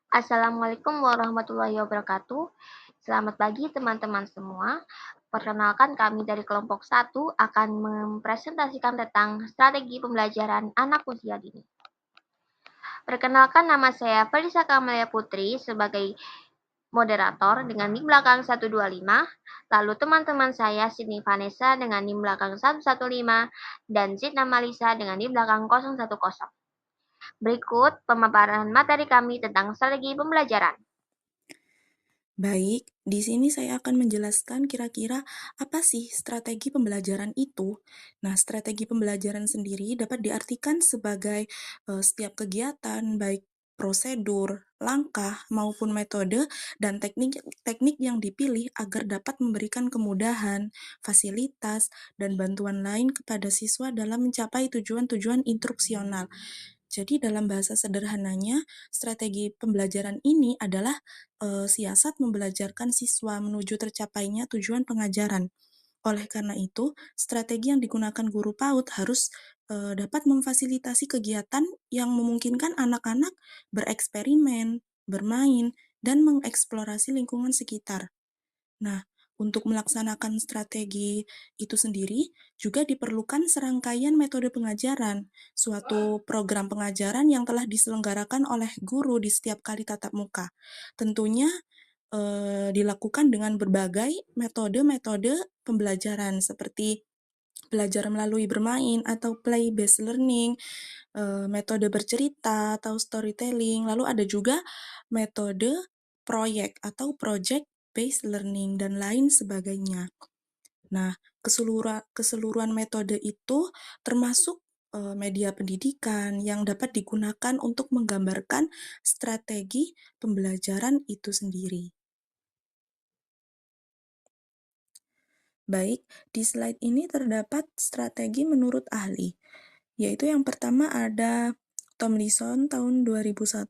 Assalamualaikum warahmatullahi wabarakatuh. Selamat pagi teman-teman semua. Perkenalkan kami dari kelompok 1 akan mempresentasikan tentang strategi pembelajaran anak usia dini. Perkenalkan nama saya Felisa Kamalia Putri sebagai moderator dengan NIM belakang 125, lalu teman-teman saya Sydney Vanessa dengan NIM belakang 115, dan Zidna Malisa dengan NIM belakang 010. Berikut pemaparan materi kami tentang strategi pembelajaran. Baik, di sini saya akan menjelaskan kira-kira apa sih strategi pembelajaran itu. Nah, strategi pembelajaran sendiri dapat diartikan sebagai setiap kegiatan, baik prosedur, langkah, maupun metode dan teknik yang dipilih agar dapat memberikan kemudahan, fasilitas, dan bantuan lain kepada siswa dalam mencapai tujuan-tujuan instruksional. Jadi dalam bahasa sederhananya, strategi pembelajaran ini adalah siasat membelajarkan siswa menuju tercapainya tujuan pengajaran. Oleh karena itu, strategi yang digunakan guru PAUD harus dapat memfasilitasi kegiatan yang memungkinkan anak-anak bereksperimen, bermain, dan mengeksplorasi lingkungan sekitar. Nah, untuk melaksanakan strategi itu sendiri juga diperlukan serangkaian metode pengajaran, suatu program pengajaran yang telah diselenggarakan oleh guru di setiap kali tatap muka. Tentunya dilakukan dengan berbagai metode-metode pembelajaran seperti belajar melalui bermain atau play based learning, metode bercerita atau storytelling, lalu ada juga metode proyek atau project based learning dan lain sebagainya. Nah, keseluruhan metode itu termasuk media pendidikan yang dapat digunakan untuk menggambarkan strategi pembelajaran itu sendiri. Baik, di slide ini terdapat strategi menurut ahli, yaitu yang pertama ada Tomlinson tahun 2001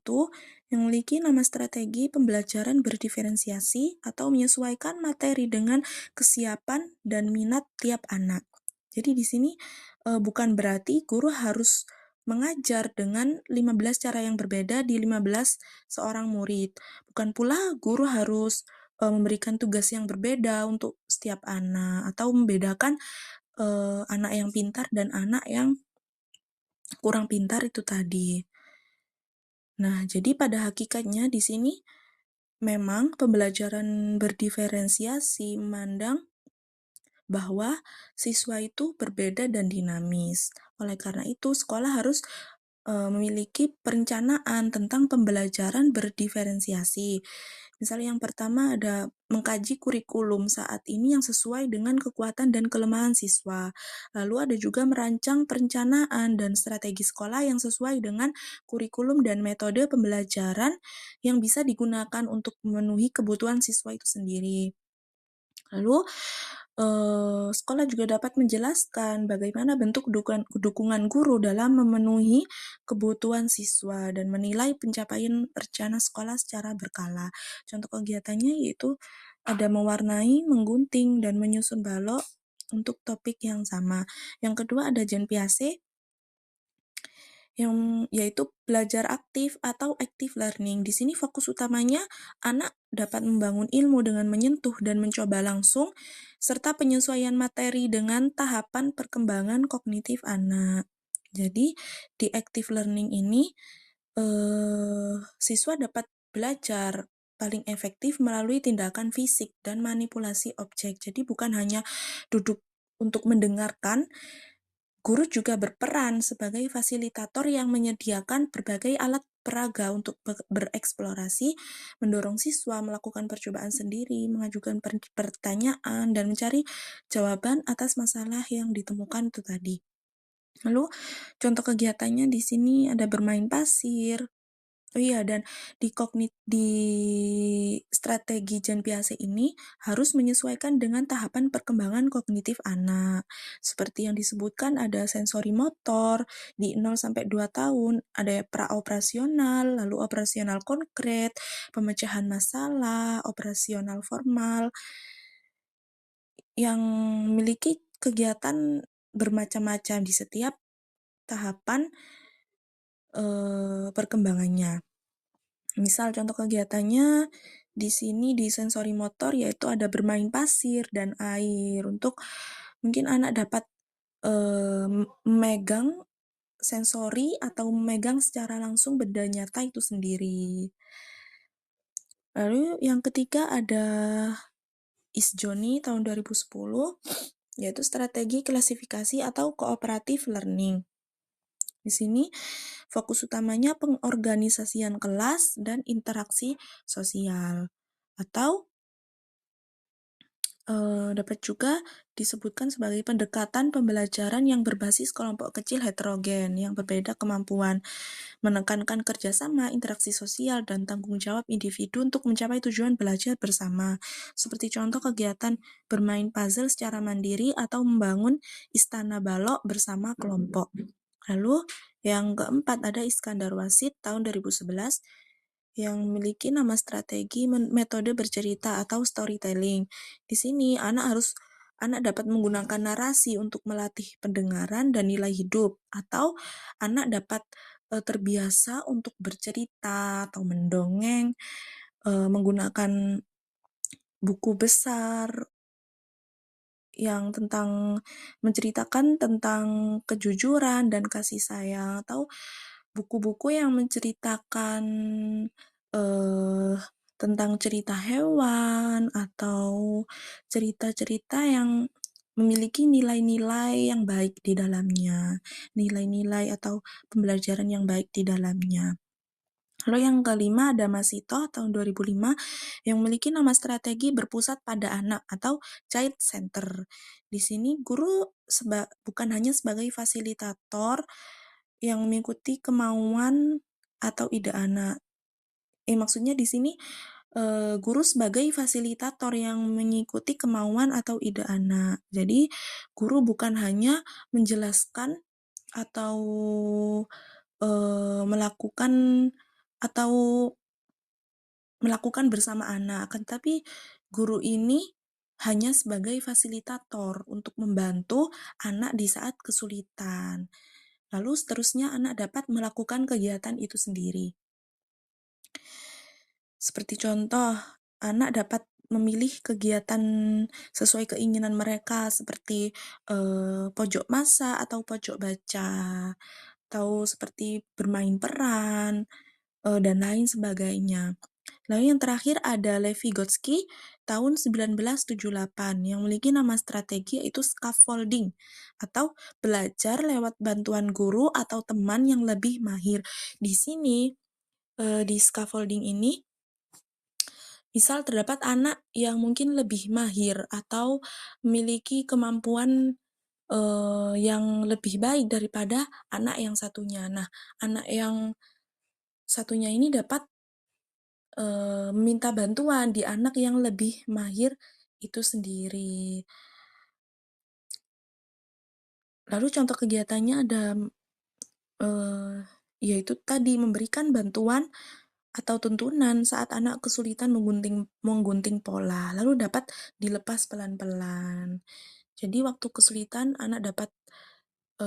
yang memiliki nama strategi pembelajaran berdiferensiasi atau menyesuaikan materi dengan kesiapan dan minat tiap anak. Jadi di sini bukan berarti guru harus mengajar dengan 15 cara yang berbeda di 15 seorang murid. Bukan pula guru harus memberikan tugas yang berbeda untuk setiap anak atau membedakan anak yang pintar dan anak yang kurang pintar itu tadi. Nah, jadi pada hakikatnya di sini memang pembelajaran berdiferensiasi memandang bahwa siswa itu berbeda dan dinamis. Oleh karena itu, sekolah harus memiliki perencanaan tentang pembelajaran berdiferensiasi. Misalnya yang pertama ada mengkaji kurikulum saat ini yang sesuai dengan kekuatan dan kelemahan siswa. Lalu ada juga merancang perencanaan dan strategi sekolah yang sesuai dengan kurikulum dan metode pembelajaran yang bisa digunakan untuk memenuhi kebutuhan siswa itu sendiri. Lalu, sekolah juga dapat menjelaskan bagaimana bentuk dukungan guru dalam memenuhi kebutuhan siswa dan menilai pencapaian rencana sekolah secara berkala. Contoh kegiatannya yaitu ada mewarnai, menggunting, dan menyusun balok untuk topik yang sama. Yang kedua ada Jen Piaget, yaitu belajar aktif atau active learning. Di sini fokus utamanya anak dapat membangun ilmu dengan menyentuh dan mencoba langsung, serta penyesuaian materi dengan tahapan perkembangan kognitif anak. Jadi, di active learning ini, siswa dapat belajar paling efektif melalui tindakan fisik dan manipulasi objek. Jadi bukan hanya duduk untuk mendengarkan, guru juga berperan sebagai fasilitator yang menyediakan berbagai alat peraga untuk bereksplorasi, mendorong siswa melakukan percobaan sendiri, mengajukan pertanyaan, dan mencari jawaban atas masalah yang ditemukan itu tadi. Lalu, contoh kegiatannya di sini ada bermain pasir. Oh iya, dan di strategi Jen Piaget ini harus menyesuaikan dengan tahapan perkembangan kognitif anak. Seperti yang disebutkan ada sensori motor di 0 sampai 2 tahun, ada praoperasional, lalu operasional konkret, pemecahan masalah, operasional formal, yang memiliki kegiatan bermacam-macam di setiap tahapan perkembangannya. Misal contoh kegiatannya di sini di sensori motor yaitu ada bermain pasir dan air untuk mungkin anak dapat memegang sensori atau memegang secara langsung benda nyata itu sendiri. Lalu yang ketiga ada ISJONI tahun 2010 yaitu strategi klasifikasi atau cooperative learning. Di sini fokus utamanya pengorganisasian kelas dan interaksi sosial. Atau dapat juga disebutkan sebagai pendekatan pembelajaran yang berbasis kelompok kecil heterogen yang berbeda kemampuan, menekankan kerjasama, interaksi sosial, dan tanggung jawab individu untuk mencapai tujuan belajar bersama. Seperti contoh kegiatan bermain puzzle secara mandiri atau membangun istana balok bersama kelompok. Lalu yang keempat ada Iskandar Wasid tahun 2011 yang memiliki nama strategi metode bercerita atau storytelling. Di sini anak dapat menggunakan narasi untuk melatih pendengaran dan nilai hidup, atau anak dapat terbiasa untuk bercerita atau mendongeng menggunakan buku besar yang menceritakan tentang kejujuran dan kasih sayang, atau buku-buku yang menceritakan tentang cerita hewan atau cerita-cerita yang memiliki nilai-nilai yang baik di dalamnya, nilai-nilai atau pembelajaran yang baik di dalamnya. Lalu yang kelima ada Masito tahun 2005 yang memiliki nama strategi berpusat pada anak atau child center. Di sini guru bukan hanya sebagai fasilitator yang mengikuti kemauan atau ide anak. Maksudnya di sini guru sebagai fasilitator yang mengikuti kemauan atau ide anak. Jadi guru bukan hanya menjelaskan atau melakukan bersama anak, akan tetapi guru ini hanya sebagai fasilitator untuk membantu anak di saat kesulitan. Lalu seterusnya anak dapat melakukan kegiatan itu sendiri. Seperti contoh, anak dapat memilih kegiatan sesuai keinginan mereka seperti pojok masak atau pojok baca, atau seperti bermain peran, dan lain sebagainya. Lalu yang terakhir ada Lev Vygotsky tahun 1978 yang memiliki nama strategi yaitu scaffolding atau belajar lewat bantuan guru atau teman yang lebih mahir. Di sini di scaffolding ini misal terdapat anak yang mungkin lebih mahir atau memiliki kemampuan yang lebih baik daripada anak yang satunya. Nah, anak yang satunya ini dapat meminta bantuan di anak yang lebih mahir itu sendiri. Lalu contoh kegiatannya ada yaitu tadi memberikan bantuan atau tuntunan saat anak kesulitan menggunting pola, lalu dapat dilepas pelan-pelan. Jadi waktu kesulitan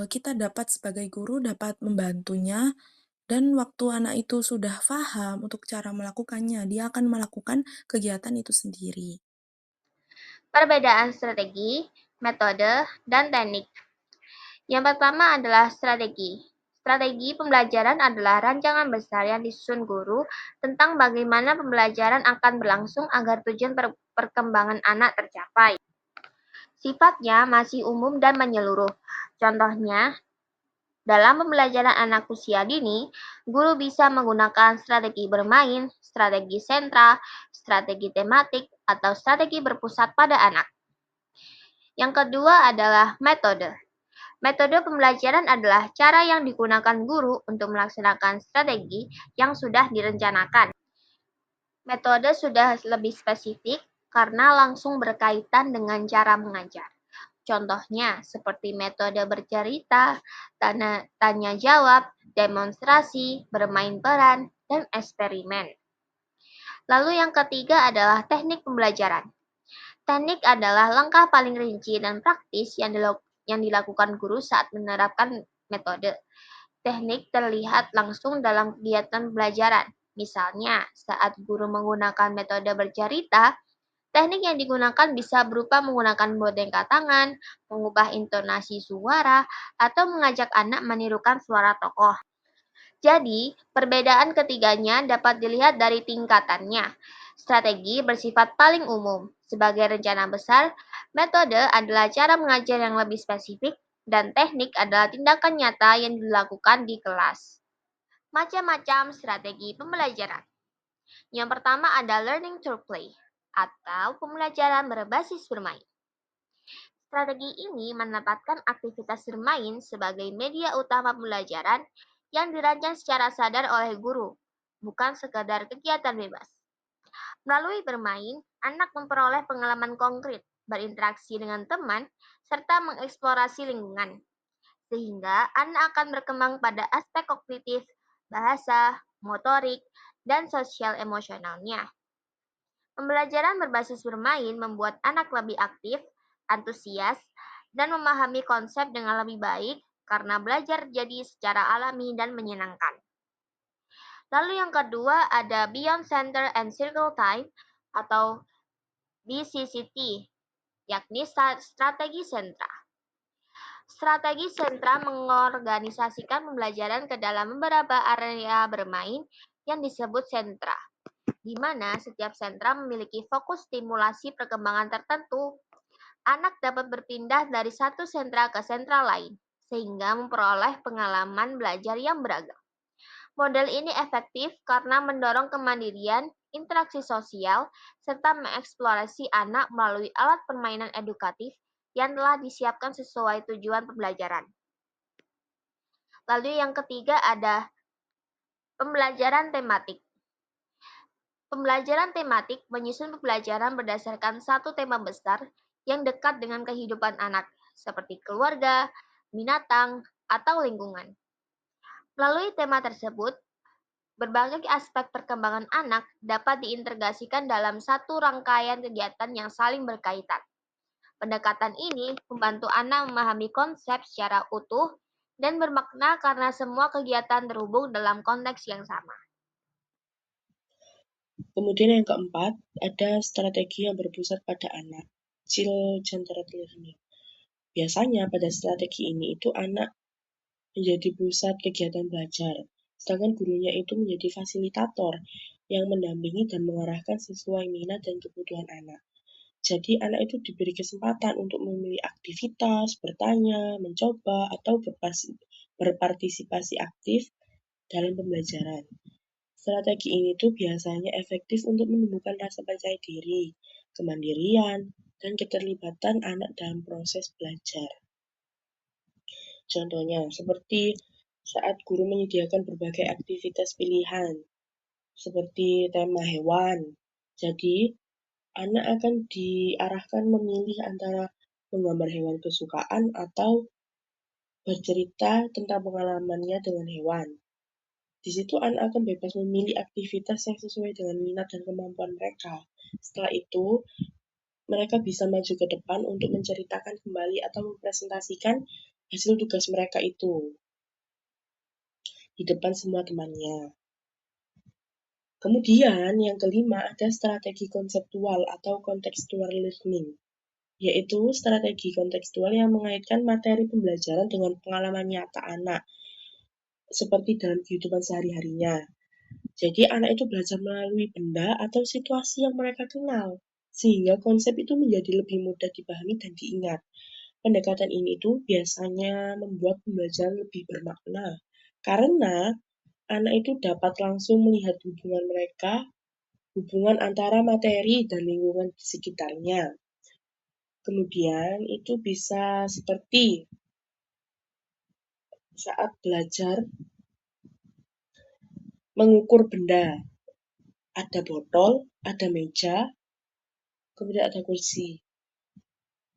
kita dapat sebagai guru dapat membantunya, dan waktu anak itu sudah paham untuk cara melakukannya, dia akan melakukan kegiatan itu sendiri. Perbedaan strategi, metode, dan teknik. Yang pertama adalah strategi. Strategi pembelajaran adalah rancangan besar yang disusun guru tentang bagaimana pembelajaran akan berlangsung agar tujuan perkembangan anak tercapai. Sifatnya masih umum dan menyeluruh. Contohnya, dalam pembelajaran anak usia dini, guru bisa menggunakan strategi bermain, strategi sentra, strategi tematik, atau strategi berpusat pada anak. Yang kedua adalah metode. Metode pembelajaran adalah cara yang digunakan guru untuk melaksanakan strategi yang sudah direncanakan. Metode sudah lebih spesifik karena langsung berkaitan dengan cara mengajar. Contohnya seperti metode bercerita, tanya jawab, demonstrasi, bermain peran, dan eksperimen. Lalu yang ketiga adalah teknik pembelajaran. Teknik adalah langkah paling rinci dan praktis yang dilakukan guru saat menerapkan metode. Teknik terlihat langsung dalam kegiatan pembelajaran. Misalnya, saat guru menggunakan metode bercerita, teknik yang digunakan bisa berupa menggunakan boneka tangan, mengubah intonasi suara, atau mengajak anak menirukan suara tokoh. Jadi, perbedaan ketiganya dapat dilihat dari tingkatannya. Strategi bersifat paling umum. Sebagai rencana besar, metode adalah cara mengajar yang lebih spesifik, dan teknik adalah tindakan nyata yang dilakukan di kelas. Macam-macam strategi pembelajaran. Yang pertama ada learning through play, atau pembelajaran berbasis bermain. Strategi ini menempatkan aktivitas bermain sebagai media utama pembelajaran yang dirancang secara sadar oleh guru, bukan sekadar kegiatan bebas. Melalui bermain, anak memperoleh pengalaman konkret, berinteraksi dengan teman, serta mengeksplorasi lingkungan. Sehingga anak akan berkembang pada aspek kognitif, bahasa, motorik, dan sosial emosionalnya. Pembelajaran berbasis bermain membuat anak lebih aktif, antusias, dan memahami konsep dengan lebih baik karena belajar jadi secara alami dan menyenangkan. Lalu yang kedua ada Beyond Center and Circle Time atau BCCT, yakni strategi sentra. Strategi sentra mengorganisasikan pembelajaran ke dalam beberapa area bermain yang disebut sentra, di mana setiap sentra memiliki fokus stimulasi perkembangan tertentu. Anak dapat berpindah dari satu sentra ke sentra lain, sehingga memperoleh pengalaman belajar yang beragam. Model ini efektif karena mendorong kemandirian, interaksi sosial, serta mengeksplorasi anak melalui alat permainan edukatif yang telah disiapkan sesuai tujuan pembelajaran. Lalu yang ketiga ada pembelajaran tematik. Pembelajaran tematik menyusun pembelajaran berdasarkan satu tema besar yang dekat dengan kehidupan anak, seperti keluarga, binatang, atau lingkungan. Melalui tema tersebut, berbagai aspek perkembangan anak dapat diintegrasikan dalam satu rangkaian kegiatan yang saling berkaitan. Pendekatan ini membantu anak memahami konsep secara utuh dan bermakna karena semua kegiatan terhubung dalam konteks yang sama. Kemudian yang keempat, ada strategi yang berpusat pada anak, child-centered learning. Biasanya pada strategi ini itu anak menjadi pusat kegiatan belajar, sedangkan gurunya itu menjadi fasilitator yang mendampingi dan mengarahkan sesuai minat dan kebutuhan anak. Jadi anak itu diberi kesempatan untuk memilih aktivitas, bertanya, mencoba, atau berpartisipasi aktif dalam pembelajaran. Strategi ini tuh biasanya efektif untuk menumbuhkan rasa percaya diri, kemandirian, dan keterlibatan anak dalam proses belajar. Contohnya, seperti saat guru menyediakan berbagai aktivitas pilihan, seperti tema hewan. Jadi, anak akan diarahkan memilih antara menggambar hewan kesukaan atau bercerita tentang pengalamannya dengan hewan. Di situ anak akan bebas memilih aktivitas yang sesuai dengan minat dan kemampuan mereka. Setelah itu, mereka bisa maju ke depan untuk menceritakan kembali atau mempresentasikan hasil tugas mereka itu di depan semua temannya. Kemudian yang kelima ada strategi konseptual atau contextual learning, yaitu strategi kontekstual yang mengaitkan materi pembelajaran dengan pengalaman nyata anak, seperti dalam kehidupan sehari-harinya. Jadi anak itu belajar melalui benda atau situasi yang mereka kenal, sehingga konsep itu menjadi lebih mudah dipahami dan diingat. Pendekatan ini tuh biasanya membuat pembelajaran lebih bermakna, karena anak itu dapat langsung melihat hubungan antara materi dan lingkungan di sekitarnya. Kemudian itu bisa seperti saat belajar mengukur benda. Ada botol, ada meja, kemudian ada kursi.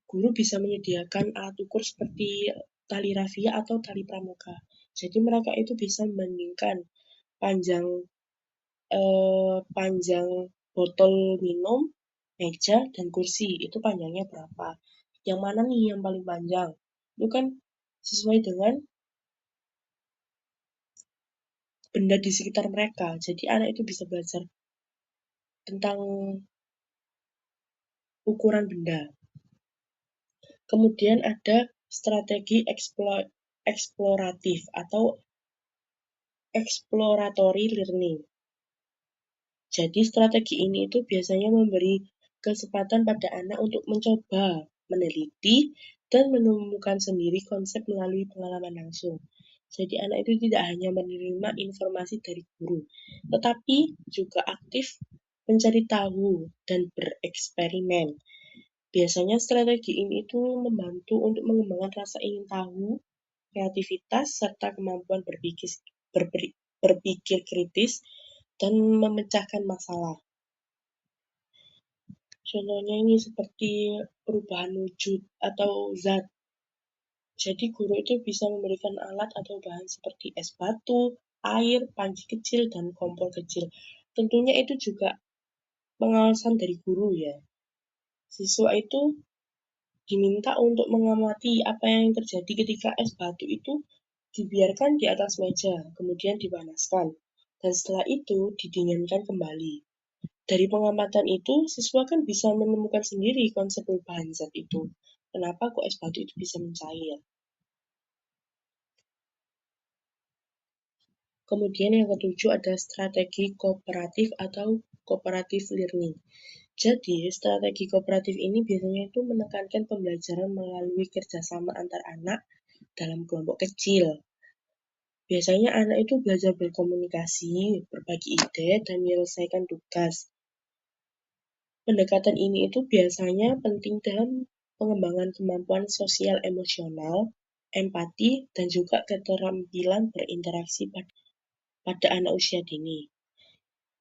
Guru bisa menyediakan alat ukur seperti tali rafia atau tali pramuka. Jadi mereka itu bisa membandingkan panjang panjang botol minum, meja, dan kursi. Itu panjangnya berapa. Yang mana nih yang paling panjang? Itu kan sesuai dengan benda di sekitar mereka. Jadi anak itu bisa belajar tentang ukuran benda. Kemudian ada strategi eksploratif atau exploratory learning. Jadi strategi ini itu biasanya memberi kesempatan pada anak untuk mencoba, meneliti, dan menemukan sendiri konsep melalui pengalaman langsung. Jadi anak itu tidak hanya menerima informasi dari guru, tetapi juga aktif mencari tahu dan bereksperimen. Biasanya strategi ini itu membantu untuk mengembangkan rasa ingin tahu, kreativitas, serta kemampuan berpikir kritis dan memecahkan masalah. Contohnya ini seperti perubahan wujud atau zat. Jadi guru itu bisa memberikan alat atau bahan seperti es batu, air, panci kecil, dan kompor kecil. Tentunya itu juga pengawasan dari guru ya. Siswa itu diminta untuk mengamati apa yang terjadi ketika es batu itu dibiarkan di atas meja, kemudian dipanaskan, dan setelah itu didinginkan kembali. Dari pengamatan itu, siswa kan bisa menemukan sendiri konsep perubahan zat itu. Kenapa kok es batu itu bisa mencair? Kemudian yang ketujuh ada strategi kooperatif atau cooperative learning. Jadi, strategi kooperatif ini biasanya itu menekankan pembelajaran melalui kerjasama antar anak dalam kelompok kecil. Biasanya anak itu belajar berkomunikasi, berbagi ide, dan menyelesaikan tugas. Pendekatan ini itu biasanya penting dalam pengembangan kemampuan sosial emosional, empati, dan juga keterampilan berinteraksi pada anak usia dini.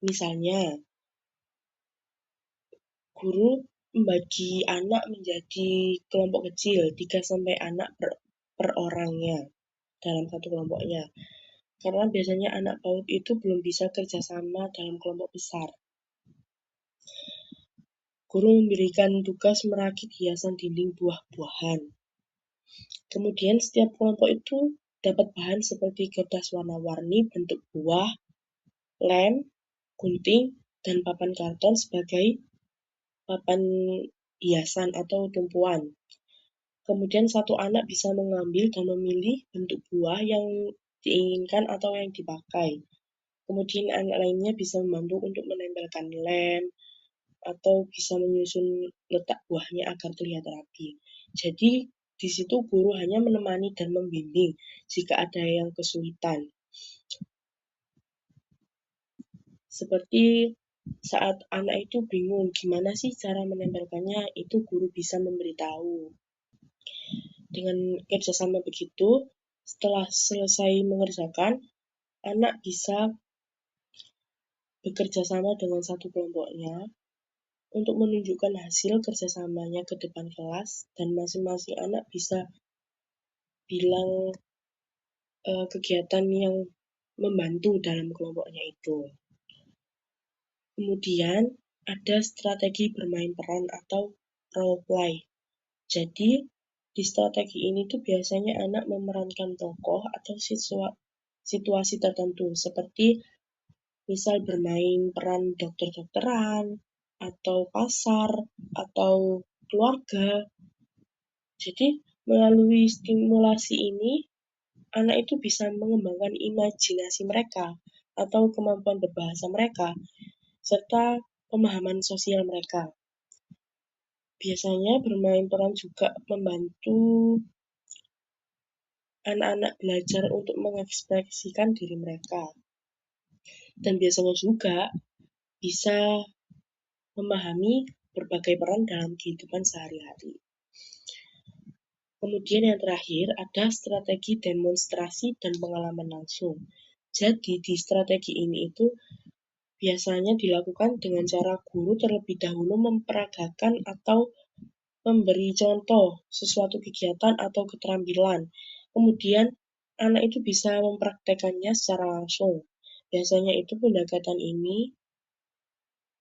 Misalnya, guru membagi anak menjadi kelompok kecil, 3-sampai anak per orangnya dalam satu kelompoknya. Karena biasanya anak PAUD itu belum bisa kerjasama dalam kelompok besar. Guru memberikan tugas merakit hiasan dinding buah-buahan. Kemudian setiap kelompok itu dapat bahan seperti kertas warna-warni, bentuk buah, lem, gunting, dan papan karton sebagai papan hiasan atau tumpuan. Kemudian satu anak bisa mengambil dan memilih bentuk buah yang diinginkan atau yang dipakai. Kemudian anak lainnya bisa membantu untuk menempelkan lem atau bisa menyusun letak buahnya agar terlihat rapi. Jadi di situ guru hanya menemani dan membimbing jika ada yang kesulitan. Seperti saat anak itu bingung gimana sih cara menempelkannya, itu guru bisa memberitahu. Dengan kerjasama begitu, setelah selesai mengerjakan, anak bisa bekerja sama dengan satu kelompoknya untuk menunjukkan hasil kerjasamanya ke depan kelas, dan masing-masing anak bisa bilang kegiatan yang membantu dalam kelompoknya itu. Kemudian ada strategi bermain peran atau role play. Jadi di strategi ini tuh biasanya anak memerankan tokoh atau situasi tertentu seperti misal bermain peran dokter-dokteran atau pasar atau keluarga. Jadi melalui stimulasi ini anak itu bisa mengembangkan imajinasi mereka atau kemampuan berbahasa mereka serta pemahaman sosial mereka. Biasanya bermain peran juga membantu anak-anak belajar untuk mengekspresikan diri mereka. Dan biasanya juga bisa memahami berbagai peran dalam kehidupan sehari-hari. Kemudian yang terakhir ada strategi demonstrasi dan pengalaman langsung. Jadi di strategi ini itu biasanya dilakukan dengan cara guru terlebih dahulu memperagakan atau memberi contoh sesuatu kegiatan atau keterampilan. Kemudian anak itu bisa mempraktekannya secara langsung. Biasanya itu pendekatan ini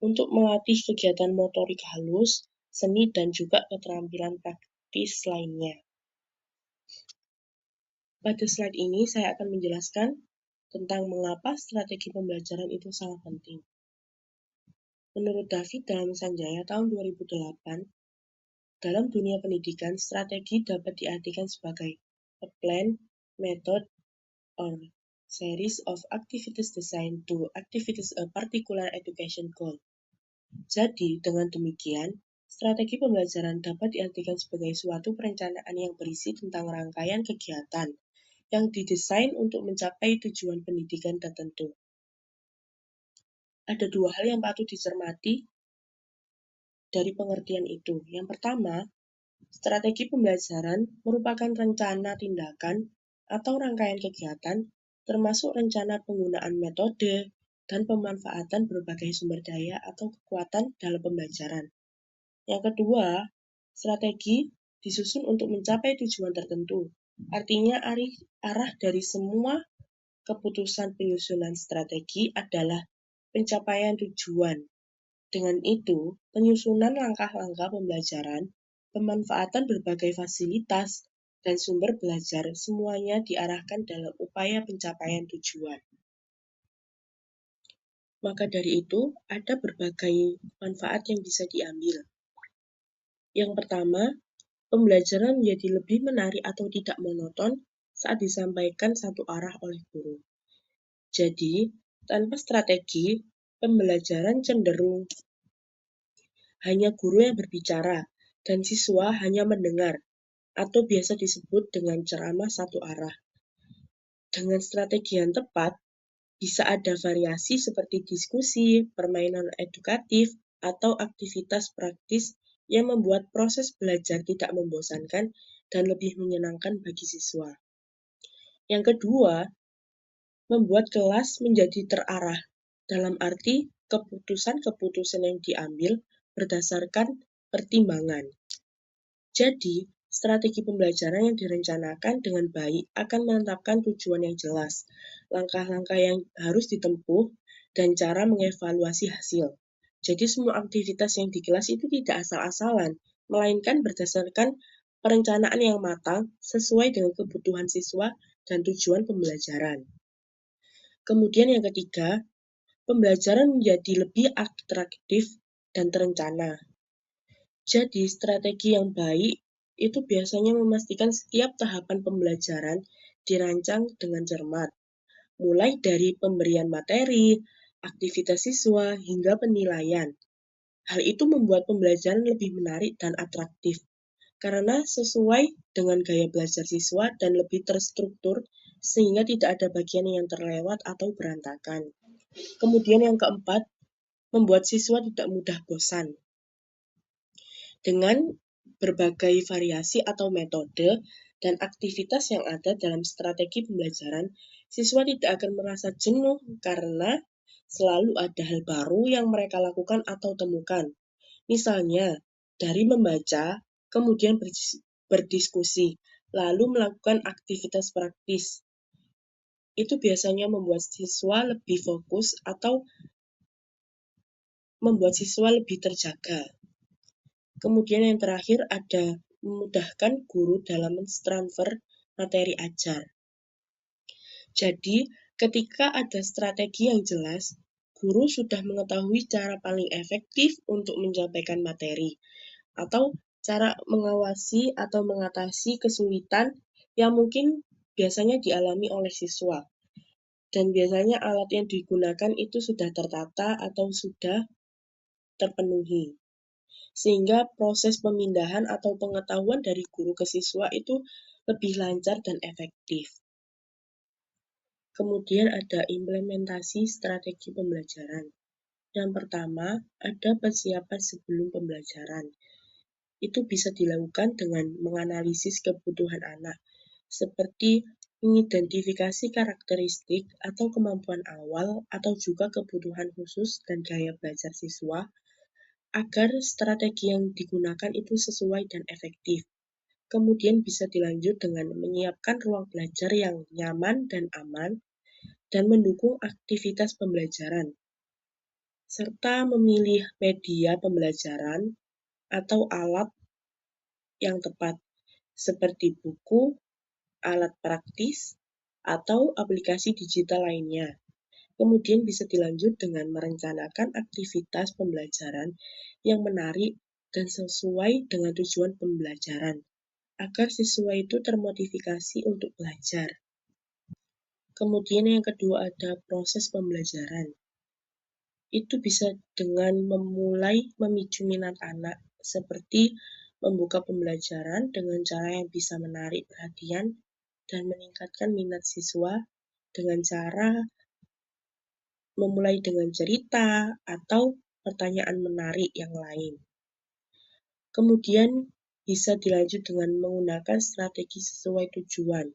untuk melatih kegiatan motorik halus, seni, dan juga keterampilan praktis lainnya. Pada slide ini saya akan menjelaskan tentang mengapa strategi pembelajaran itu sangat penting. Menurut David dalam Sanjaya tahun 2008, dalam dunia pendidikan, strategi dapat diartikan sebagai a plan, method, or series of activities designed to activities a particular education goal. Jadi, dengan demikian, strategi pembelajaran dapat diartikan sebagai suatu perencanaan yang berisi tentang rangkaian kegiatan yang didesain untuk mencapai tujuan pendidikan tertentu. Ada dua hal yang patut dicermati dari pengertian itu. Yang pertama, strategi pembelajaran merupakan rencana tindakan atau rangkaian kegiatan, termasuk rencana penggunaan metode dan pemanfaatan berbagai sumber daya atau kekuatan dalam pembelajaran. Yang kedua, strategi disusun untuk mencapai tujuan tertentu. Artinya arah dari semua keputusan penyusunan strategi adalah pencapaian tujuan. Dengan itu, penyusunan langkah-langkah pembelajaran, pemanfaatan berbagai fasilitas, dan sumber belajar semuanya diarahkan dalam upaya pencapaian tujuan. Maka dari itu, ada berbagai manfaat yang bisa diambil. Yang pertama, pembelajaran menjadi lebih menarik atau tidak monoton saat disampaikan satu arah oleh guru. Jadi, tanpa strategi, pembelajaran cenderung hanya guru yang berbicara dan siswa hanya mendengar, atau biasa disebut dengan ceramah satu arah. Dengan strategi yang tepat, bisa ada variasi seperti diskusi, permainan edukatif, atau aktivitas praktis yang membuat proses belajar tidak membosankan dan lebih menyenangkan bagi siswa. Yang kedua, membuat kelas menjadi terarah, dalam arti keputusan-keputusan yang diambil berdasarkan pertimbangan. Jadi, strategi pembelajaran yang direncanakan dengan baik akan menetapkan tujuan yang jelas, langkah-langkah yang harus ditempuh, dan cara mengevaluasi hasil. Jadi semua aktivitas yang di kelas itu tidak asal-asalan, melainkan berdasarkan perencanaan yang matang sesuai dengan kebutuhan siswa dan tujuan pembelajaran. Kemudian yang ketiga, pembelajaran menjadi lebih atraktif dan terencana. Jadi, strategi yang baik itu biasanya memastikan setiap tahapan pembelajaran dirancang dengan cermat, mulai dari pemberian materi, aktivitas siswa, hingga penilaian. Hal itu membuat pembelajaran lebih menarik dan atraktif, karena sesuai dengan gaya belajar siswa dan lebih terstruktur, sehingga tidak ada bagian yang terlewat atau berantakan. Kemudian yang keempat, membuat siswa tidak mudah bosan. Dengan berbagai variasi atau metode dan aktivitas yang ada dalam strategi pembelajaran, siswa tidak akan merasa jenuh karena selalu ada hal baru yang mereka lakukan atau temukan. Misalnya, dari membaca, kemudian berdiskusi, lalu melakukan aktivitas praktis. Itu biasanya membuat siswa lebih fokus atau membuat siswa lebih terjaga. Kemudian yang terakhir ada memudahkan guru dalam mentransfer materi ajar. Jadi, ketika ada strategi yang jelas, guru sudah mengetahui cara paling efektif untuk menyampaikan materi, atau cara mengawasi atau mengatasi kesulitan yang mungkin biasanya dialami oleh siswa. Dan biasanya alat yang digunakan itu sudah tertata atau sudah terpenuhi. Sehingga proses pemindahan atau pengetahuan dari guru ke siswa itu lebih lancar dan efektif. Kemudian ada implementasi strategi pembelajaran. Yang pertama, ada persiapan sebelum pembelajaran. Itu bisa dilakukan dengan menganalisis kebutuhan anak, seperti mengidentifikasi karakteristik atau kemampuan awal atau juga kebutuhan khusus dan gaya belajar siswa, agar strategi yang digunakan itu sesuai dan efektif. Kemudian bisa dilanjut dengan menyiapkan ruang belajar yang nyaman dan aman, dan mendukung aktivitas pembelajaran, serta memilih media pembelajaran atau alat yang tepat, seperti buku, alat praktis, atau aplikasi digital lainnya. Kemudian bisa dilanjut dengan merencanakan aktivitas pembelajaran yang menarik dan sesuai dengan tujuan pembelajaran, agar siswa itu termotivasi untuk belajar. Kemudian yang kedua ada proses pembelajaran. Itu bisa dengan memulai memicu minat anak, seperti membuka pembelajaran dengan cara yang bisa menarik perhatian dan meningkatkan minat siswa dengan cara memulai dengan cerita atau pertanyaan menarik yang lain. Kemudian bisa dilanjut dengan menggunakan strategi sesuai tujuan.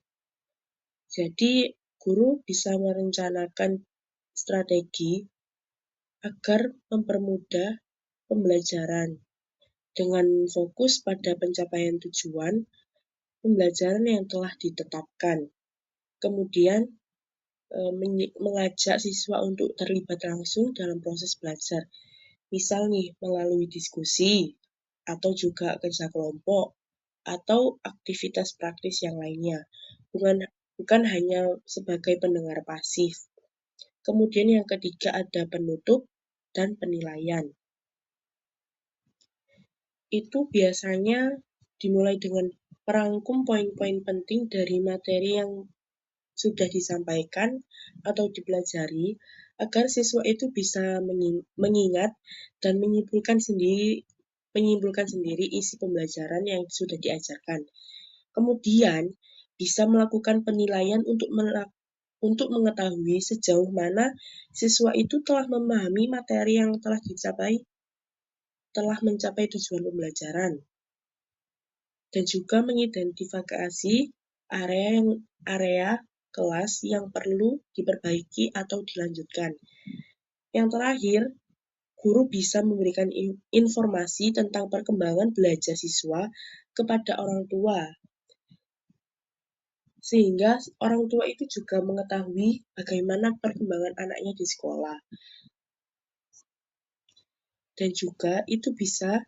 Jadi, guru bisa merencanakan strategi agar mempermudah pembelajaran dengan fokus pada pencapaian tujuan pembelajaran yang telah ditetapkan. Kemudian, mengajak siswa untuk terlibat langsung dalam proses belajar. Misal nih, melalui diskusi, atau juga kerja kelompok, atau aktivitas praktis yang lainnya. Bukan hanya sebagai pendengar pasif. Kemudian yang ketiga ada penutup dan penilaian. Itu biasanya dimulai dengan merangkum poin-poin penting dari materi yang sudah disampaikan atau dipelajari agar siswa itu bisa mengingat dan menyimpulkan sendiri isi pembelajaran yang sudah diajarkan. Kemudian bisa melakukan penilaian untuk mengetahui sejauh mana siswa itu telah memahami materi yang telah mencapai tujuan pembelajaran, dan juga mengidentifikasi area kelas yang perlu diperbaiki atau dilanjutkan. Yang terakhir, guru bisa memberikan informasi tentang perkembangan belajar siswa kepada orang tua, sehingga orang tua itu juga mengetahui bagaimana perkembangan anaknya di sekolah. Dan juga itu bisa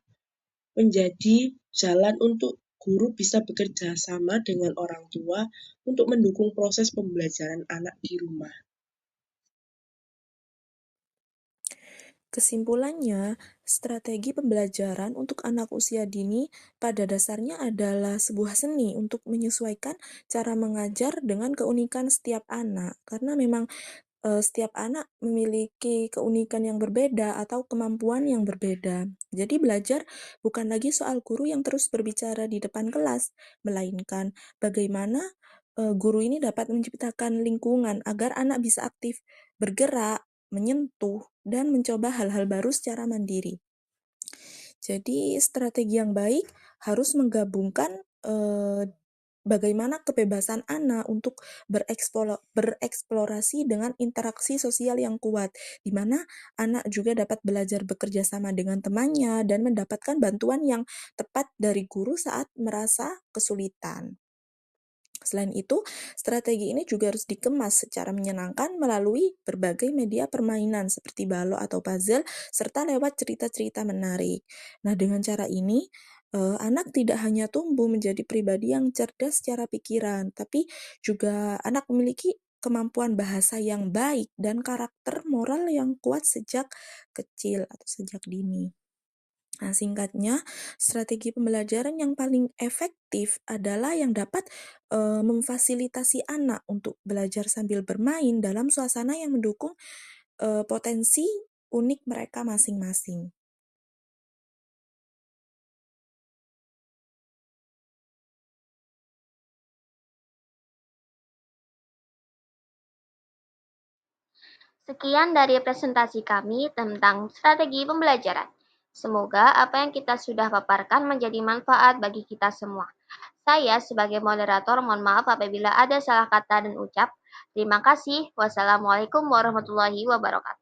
menjadi jalan untuk guru bisa bekerja sama dengan orang tua untuk mendukung proses pembelajaran anak di rumah. Kesimpulannya, strategi pembelajaran untuk anak usia dini pada dasarnya adalah sebuah seni untuk menyesuaikan cara mengajar dengan keunikan setiap anak. Karena memang setiap anak memiliki keunikan yang berbeda atau kemampuan yang berbeda. Jadi belajar bukan lagi soal guru yang terus berbicara di depan kelas, melainkan bagaimana guru ini dapat menciptakan lingkungan agar anak bisa aktif bergerak, menyentuh, dan mencoba hal-hal baru secara mandiri. Jadi strategi yang baik harus menggabungkan bagaimana kebebasan anak untuk bereksplorasi dengan interaksi sosial yang kuat, di mana anak juga dapat belajar bekerja sama dengan temannya dan mendapatkan bantuan yang tepat dari guru saat merasa kesulitan. Selain itu, strategi ini juga harus dikemas secara menyenangkan melalui berbagai media permainan seperti balok atau puzzle, serta lewat cerita-cerita menarik. Nah, dengan cara ini, anak tidak hanya tumbuh menjadi pribadi yang cerdas secara pikiran, tapi juga anak memiliki kemampuan bahasa yang baik dan karakter moral yang kuat sejak kecil atau sejak dini. Nah, singkatnya, strategi pembelajaran yang paling efektif adalah yang dapat memfasilitasi anak untuk belajar sambil bermain dalam suasana yang mendukung potensi unik mereka masing-masing. Sekian dari presentasi kami tentang strategi pembelajaran. Semoga apa yang kita sudah paparkan menjadi manfaat bagi kita semua. Saya sebagai moderator mohon maaf apabila ada salah kata dan ucap. Terima kasih. Wassalamualaikum warahmatullahi wabarakatuh.